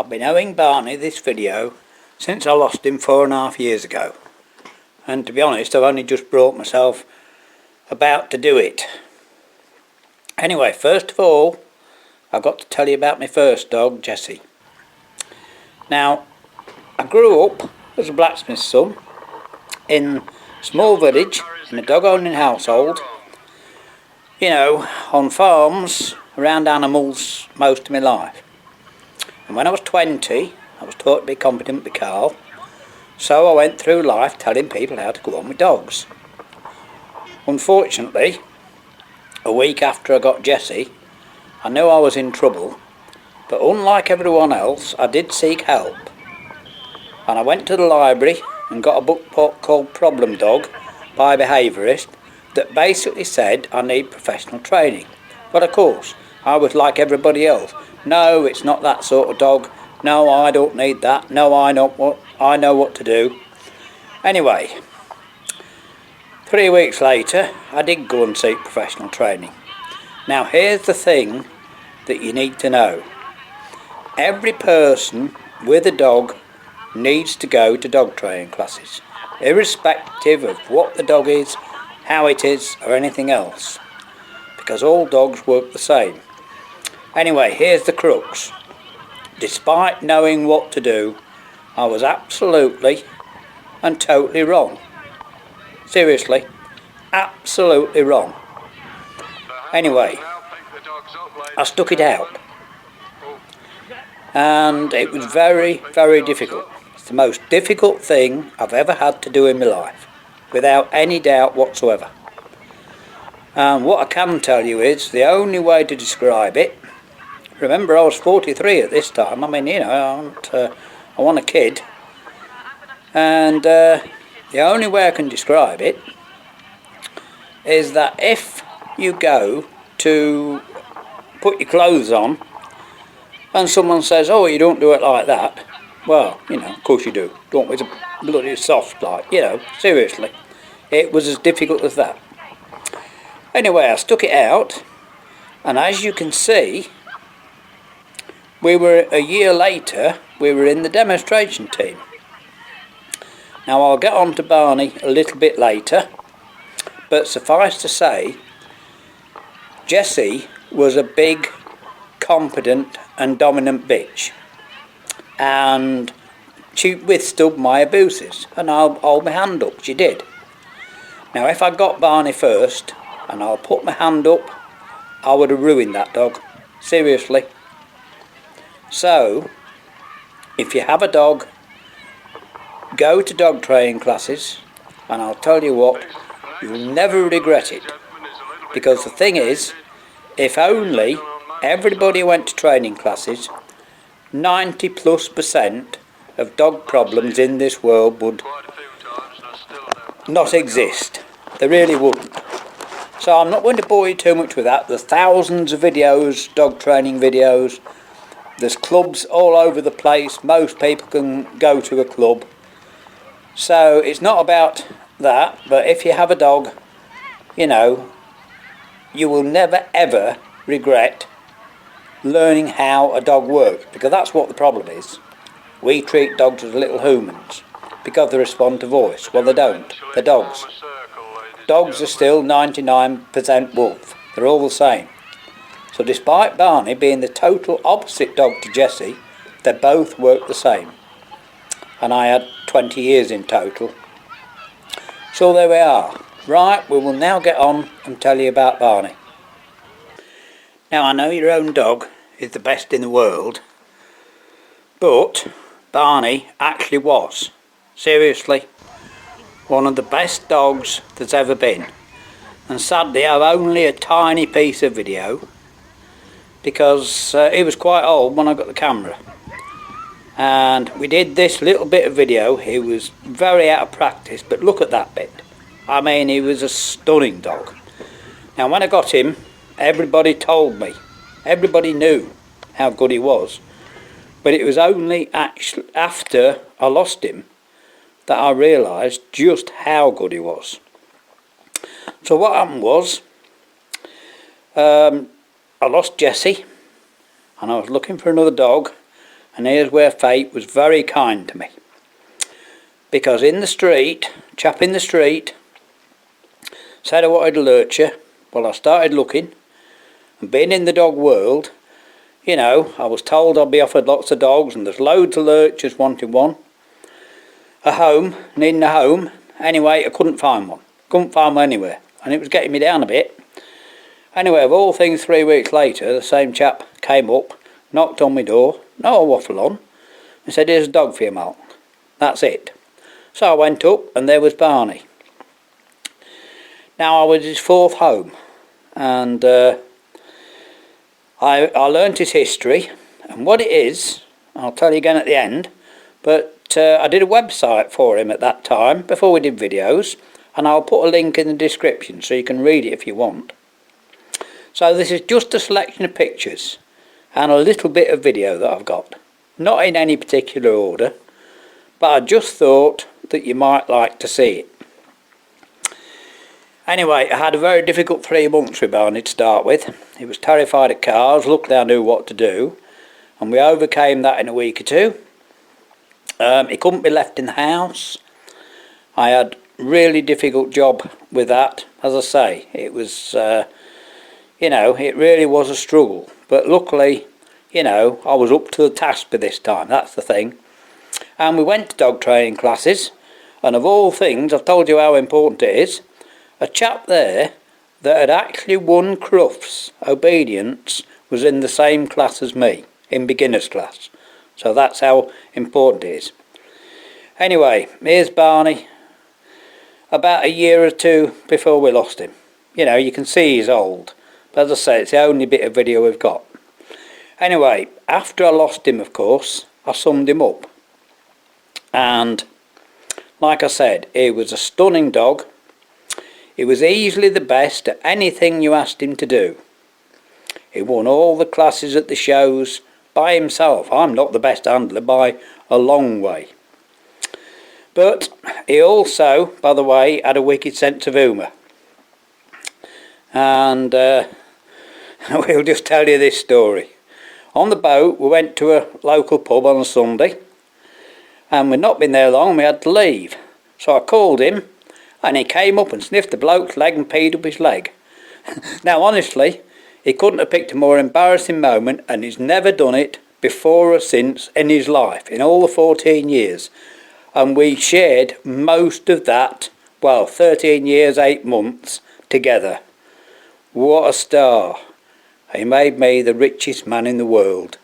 I've been owing Barney this video since I lost him 4.5 years ago, and to be honest I've only just brought myself about to do it. Anyway, first of all I've got to tell you about my first dog, Jessie. Now, I grew up as a blacksmith's son in a small village in a dog owning household, you know, on farms around animals most of my life. And when I was 20 I was taught to be competent with Carl, so I went through life telling people how to go on with dogs. Unfortunately, a week after I got Jessie, I knew I was in trouble, but unlike everyone else I did seek help. And I went to the library and got a book called Problem Dog by a behaviourist that basically said I need professional training. But of course, I was like everybody else. No, it's not that sort of dog. No, I don't need that. No, I know what to do. Anyway, 3 weeks later, I did go and seek professional training. Now, here's the thing that you need to know. Every person with a dog needs to go to dog training classes, irrespective of what the dog is, how it is, or anything else, because all dogs work the same. Anyway, here's the crux. Despite knowing what to do, I was absolutely and totally wrong. Seriously, absolutely wrong. Anyway, I stuck it out, and it was very, very difficult. It's the most difficult thing I've ever had to do in my life, without any doubt whatsoever. And what I can tell you is, the only way to describe it, remember I was 43 at this time, I mean, you know, I want a kid, and the only way I can describe it is that if you go to put your clothes on and someone says, oh, you don't do it like that, well, you know, of course you do, don't, it's a bloody soft, like, you know, seriously, it was as difficult as that. Anyway, I stuck it out, and as you can see, we were a year later, we were in the demonstration team. Now, I'll get on to Barney a little bit later, but suffice to say, Jessie was a big, competent and dominant bitch, and she withstood my abuses, and I'll hold my hand up, she did. Now, if I got Barney first, and I'll put my hand up, I would have ruined that dog, seriously. So, if you have a dog, go to dog training classes, and I'll tell you what, you'll never regret it. Because the thing is, if only everybody went to training classes, 90+% of dog problems in this world would not exist. They really wouldn't. So I'm not going to bore you too much with that. There's thousands of videos, dog training videos. There's clubs all over the place. Most people can go to a club. So it's not about that, but if you have a dog, you know, you will never ever regret learning how a dog works, because that's what the problem is. We treat dogs as little humans because they respond to voice. Well, they don't. They're dogs. Dogs are still 99% wolf. They're all the same. So despite Barney being the total opposite dog to Jessie, they both work the same. And I had 20 years in total. So there we are. Right, we will now get on and tell you about Barney. Now, I know your own dog is the best in the world, but Barney actually was, seriously, one of the best dogs there's ever been. And sadly I've only a tiny piece of video, because he was quite old when I got the camera. And we did this little bit of video. He was very out of practice, but look at that bit. I mean, he was a stunning dog. Now, when I got him, everybody told me, everybody knew how good he was, but it was only actually after I lost him that I realised just how good he was. So what happened was, I lost Jessie, and I was looking for another dog, And here's where fate was very kind to me. Because in the street, chap in the street said I wanted a lurcher. Well, I started looking, and being in the dog world, you know, I was told I'd be offered lots of dogs, and there's loads of lurchers wanting one. A home, needing a home. Anyway, I couldn't find one. Couldn't find one anywhere, and it was getting me down a bit. Anyway, of all things, 3 weeks later, the same chap came up, knocked on my door, no waffle on, and said, "Here's a dog for you, Mark." That's it. So I went up, and there was Barney. Now, I was his fourth home, and I learnt his history, and what it is, I'll tell you again at the end, but I did a website for him at that time, before we did videos, and I'll put a link in the description so you can read it if you want. So this is just a selection of pictures, and a little bit of video that I've got. Not in any particular order, but I just thought that you might like to see it. Anyway, I had a very difficult 3 months with Barney to start with. He was terrified of cars. Luckily I knew what to do, and we overcame that in a week or two. He couldn't be left in the house. I had a really difficult job with that. As I say, it was, you know, it really was a struggle. But luckily, you know, I was up to the task by this time. That's the thing. And we went to dog training classes, and of all things, I've told you how important it is, a chap there that had actually won Crufts Obedience was in the same class as me, in beginner's class. So that's how important it is. Anyway, here's Barney, about a year or two before we lost him. You know, you can see he's old, but as I say, it's the only bit of video we've got. Anyway, after I lost him, of course, I summed him up. And like I said, he was a stunning dog. He was easily the best at anything you asked him to do. He won all the classes at the shows by himself. I'm not the best handler by a long way. But he also, by the way, had a wicked sense of humour. And we'll just tell you this story. On the boat, we went to a local pub on a Sunday, and we'd not been there long and we had to leave. So I called him, and he came up and sniffed the bloke's leg and peed up his leg. Now honestly, he couldn't have picked a more embarrassing moment, and he's never done it before or since in his life, in all the 14 years. And we shared most of that, well, 13 years, 8 months together. What a star. He made me the richest man in the world.